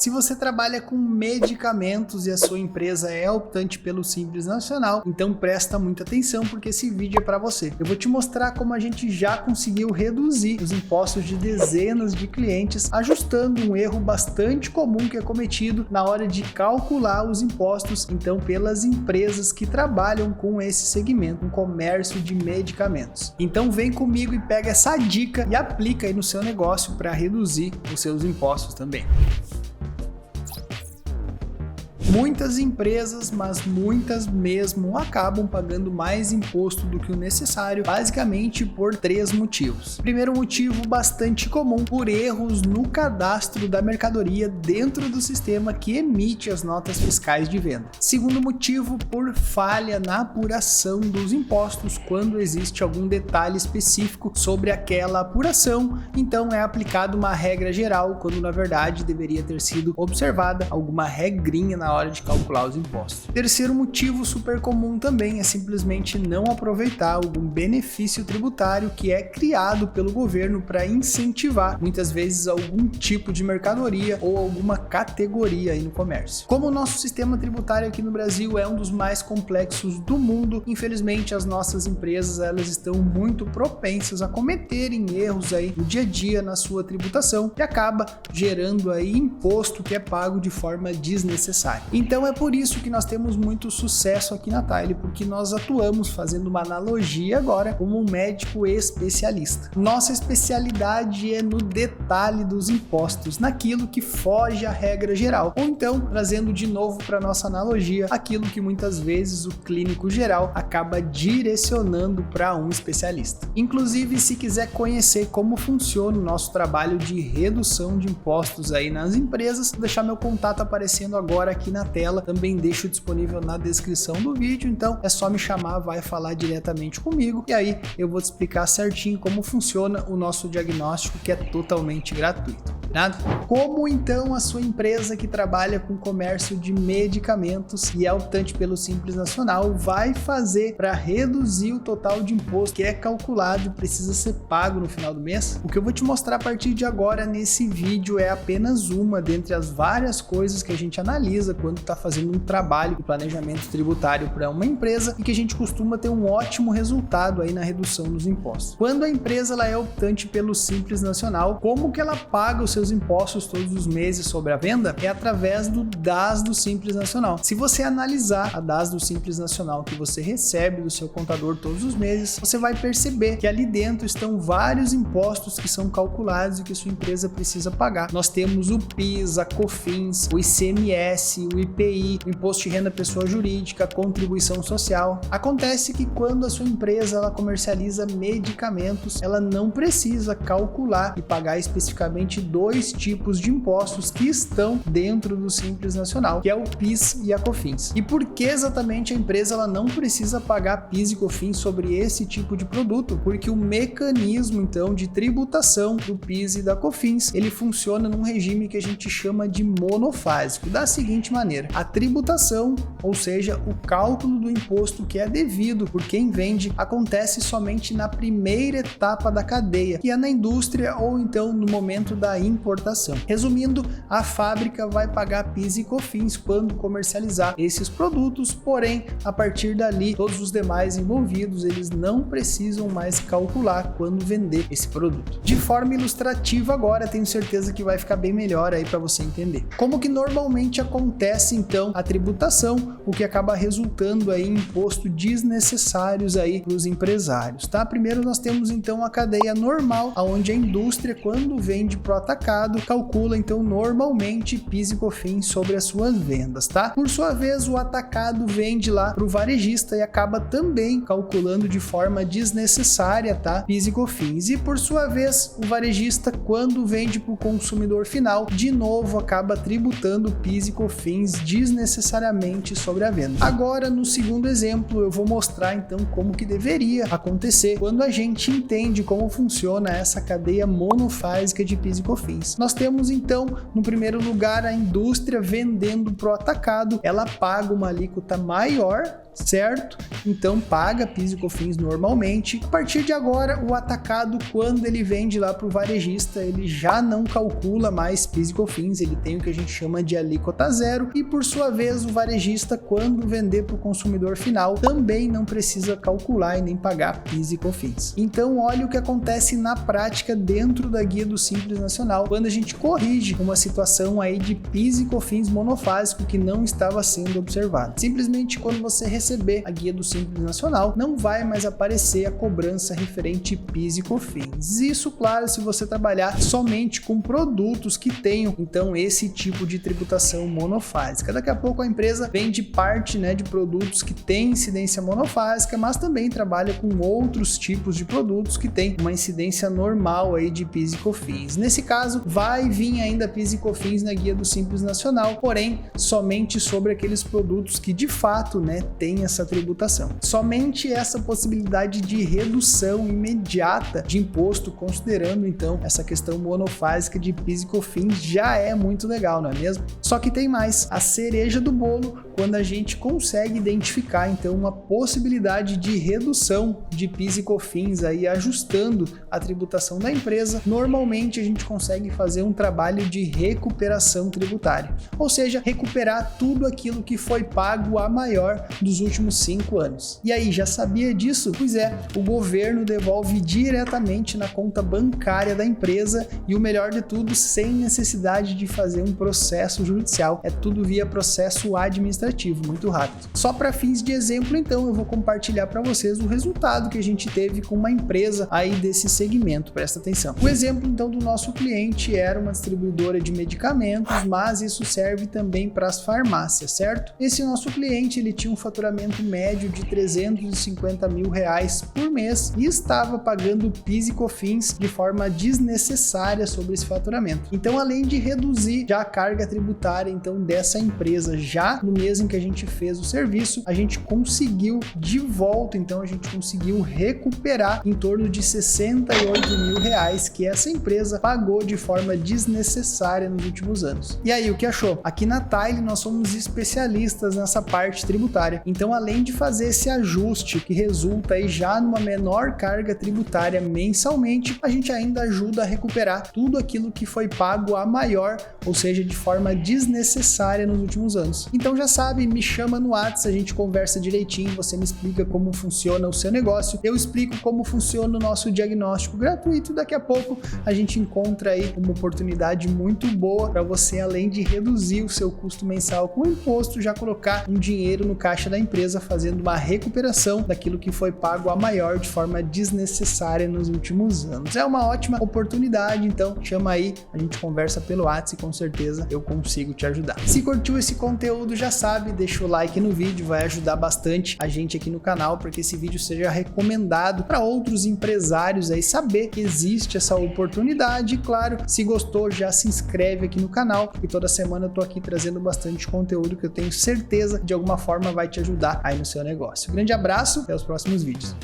Se você trabalha com medicamentos e a sua empresa é optante pelo Simples Nacional, então presta muita atenção porque esse vídeo é para você. Eu vou te mostrar como a gente já conseguiu reduzir os impostos de dezenas de clientes, ajustando um erro bastante comum que é cometido na hora de calcular os impostos, então pelas empresas que trabalham com esse segmento, um comércio de medicamentos. Então vem comigo e pega essa dica e aplica aí no seu negócio para reduzir os seus impostos também. Muitas empresas, mas muitas mesmo, acabam pagando mais imposto do que o necessário, basicamente por 3 motivos. Primeiro motivo bastante comum, por erros no cadastro da mercadoria dentro do sistema que emite as notas fiscais de venda. Segundo motivo, por falha na apuração dos impostos quando existe algum detalhe específico sobre aquela apuração, então é aplicada uma regra geral quando na verdade deveria ter sido observada alguma regrinha na hora de calcular os impostos. Terceiro motivo super comum também é simplesmente não aproveitar algum benefício tributário que é criado pelo governo para incentivar muitas vezes algum tipo de mercadoria ou alguma categoria aí no comércio. Como o nosso sistema tributário aqui no Brasil é um dos mais complexos do mundo, infelizmente as nossas empresas elas estão muito propensas a cometerem erros aí no dia a dia na sua tributação e acaba gerando aí imposto que é pago de forma desnecessária. Então é por isso que nós temos muito sucesso aqui na Tile, porque nós atuamos fazendo uma analogia agora como um médico especialista. Nossa especialidade é no detalhe dos impostos, naquilo que foge à regra geral, ou então trazendo de novo para nossa analogia aquilo que muitas vezes o clínico geral acaba direcionando para um especialista. Inclusive, se quiser conhecer como funciona o nosso trabalho de redução de impostos aí nas empresas, vou deixar meu contato aparecendo agora aqui na tela. Também deixo disponível na descrição do vídeo, então é só me chamar, vai falar diretamente comigo e aí eu vou te explicar certinho como funciona o nosso diagnóstico, que é totalmente gratuito. Como então a sua empresa que trabalha com comércio de medicamentos e é optante pelo Simples Nacional vai fazer para reduzir o total de imposto que é calculado e precisa ser pago no final do mês? O que eu vou te mostrar a partir de agora nesse vídeo é apenas uma dentre as várias coisas que a gente analisa quando está fazendo um trabalho de planejamento tributário para uma empresa e que a gente costuma ter um ótimo resultado aí na redução dos impostos. Quando a empresa ela é optante pelo Simples Nacional, como que ela paga os seus impostos todos os meses sobre a venda? É através do DAS do Simples Nacional. Se você analisar a DAS do Simples Nacional que você recebe do seu contador todos os meses, você vai perceber que ali dentro estão vários impostos que são calculados e que sua empresa precisa pagar. Nós temos o PIS, a COFINS, o ICMS, o IPI, o Imposto de Renda Pessoa Jurídica, a Contribuição Social. Acontece que quando a sua empresa ela comercializa medicamentos, ela não precisa calcular e pagar especificamente 2 tipos de impostos que estão dentro do Simples Nacional, que é o PIS e a COFINS. E por que exatamente a empresa ela não precisa pagar PIS e COFINS sobre esse tipo de produto? Porque o mecanismo então de tributação do PIS e da COFINS, ele funciona num regime que a gente chama de monofásico, da seguinte maneira: a tributação, ou seja, o cálculo do imposto que é devido por quem vende, acontece somente na primeira etapa da cadeia, que é na indústria ou então no momento da importação. Resumindo, a fábrica vai pagar PIS e COFINS quando comercializar esses produtos, porém, a partir dali, todos os demais envolvidos, eles não precisam mais calcular quando vender esse produto. De forma ilustrativa agora, tenho certeza que vai ficar bem melhor aí para você entender. Como que normalmente acontece então a tributação, o que acaba resultando aí em imposto desnecessários aí para os empresários, tá? Primeiro nós temos então a cadeia normal, onde a indústria, quando vende pro atacado, calcula então normalmente PIS e COFINS sobre as suas vendas, tá? Por sua vez, o atacado vende lá pro varejista e acaba também calculando de forma desnecessária, tá? PIS e COFINS. E por sua vez, o varejista, quando vende pro consumidor final, de novo acaba tributando PIS e COFINS desnecessariamente sobre a venda. Agora, no segundo exemplo, eu vou mostrar então como que deveria acontecer quando a gente entende como funciona essa cadeia monofásica de PIS e COFINS. Nós temos então, no primeiro lugar, a indústria vendendo para o atacado, ela paga uma alíquota maior certo? Então paga PIS e COFINS normalmente. A partir de agora, o atacado, quando ele vende lá para o varejista, ele já não calcula mais PIS e COFINS, ele tem o que a gente chama de alíquota zero, e por sua vez o varejista, quando vender para o consumidor final, também não precisa calcular e nem pagar PIS e COFINS. Então olha o que acontece na prática dentro da guia do Simples Nacional, quando a gente corrige uma situação aí de PIS e COFINS monofásico que não estava sendo observado. Simplesmente quando você receber a guia do Simples Nacional, não vai mais aparecer a cobrança referente PIS e COFINS. Isso, claro, se você trabalhar somente com produtos que tenham, então, esse tipo de tributação monofásica. Daqui a pouco a empresa vende parte, né, de produtos que têm incidência monofásica, mas também trabalha com outros tipos de produtos que têm uma incidência normal aí de PIS e COFINS. Nesse caso, vai vir ainda PIS e COFINS na guia do Simples Nacional, porém, somente sobre aqueles produtos que de fato, né, têm essa tributação. Somente essa possibilidade de redução imediata de imposto, considerando então essa questão monofásica de PIS e COFINS, já é muito legal, não é mesmo? Só que tem mais, a cereja do bolo, quando a gente consegue identificar então uma possibilidade de redução de PIS e COFINS aí ajustando a tributação da empresa, normalmente a gente consegue fazer um trabalho de recuperação tributária, ou seja, recuperar tudo aquilo que foi pago a maior dos últimos 5 anos. E aí, já sabia disso? Pois é, o governo devolve diretamente na conta bancária da empresa e o melhor de tudo, sem necessidade de fazer um processo judicial, é tudo via processo administrativo, muito rápido. Só para fins de exemplo, então, eu vou compartilhar para vocês o resultado que a gente teve com uma empresa aí desse segmento, presta atenção. O exemplo, então, do nosso cliente era uma distribuidora de medicamentos, mas isso serve também para as farmácias, certo? Esse nosso cliente, ele tinha um faturamento médio de R$350 mil por mês e estava pagando PIS e COFINS de forma desnecessária sobre esse faturamento. Então, além de reduzir já a carga tributária então dessa empresa já no mês em que a gente fez o serviço, a gente conseguiu de volta, então a gente conseguiu recuperar em torno de R$68 mil que essa empresa pagou de forma desnecessária nos últimos anos. E aí, o que achou? Aqui na Tile nós somos especialistas nessa parte tributária. Então, além de fazer esse ajuste que resulta aí já numa menor carga tributária mensalmente, a gente ainda ajuda a recuperar tudo aquilo que foi pago a maior, ou seja, de forma desnecessária nos últimos anos. Então já sabe, me chama no WhatsApp, a gente conversa direitinho, você me explica como funciona o seu negócio, eu explico como funciona o nosso diagnóstico gratuito, daqui a pouco a gente encontra aí uma oportunidade muito boa para você, além de reduzir o seu custo mensal com o imposto, já colocar um dinheiro no caixa da empresa, fazendo uma recuperação daquilo que foi pago a maior de forma desnecessária nos últimos anos. É uma ótima oportunidade, então chama aí, a gente conversa pelo WhatsApp e com certeza eu consigo te ajudar. Se curtiu esse conteúdo, já sabe, deixa o like no vídeo, vai ajudar bastante a gente aqui no canal para que esse vídeo seja recomendado para outros empresários aí saber que existe essa oportunidade. E claro, se gostou, já se inscreve aqui no canal, e toda semana eu tô aqui trazendo bastante conteúdo que eu tenho certeza de alguma forma vai te ajudar aí no seu negócio. Um grande abraço, até os próximos vídeos.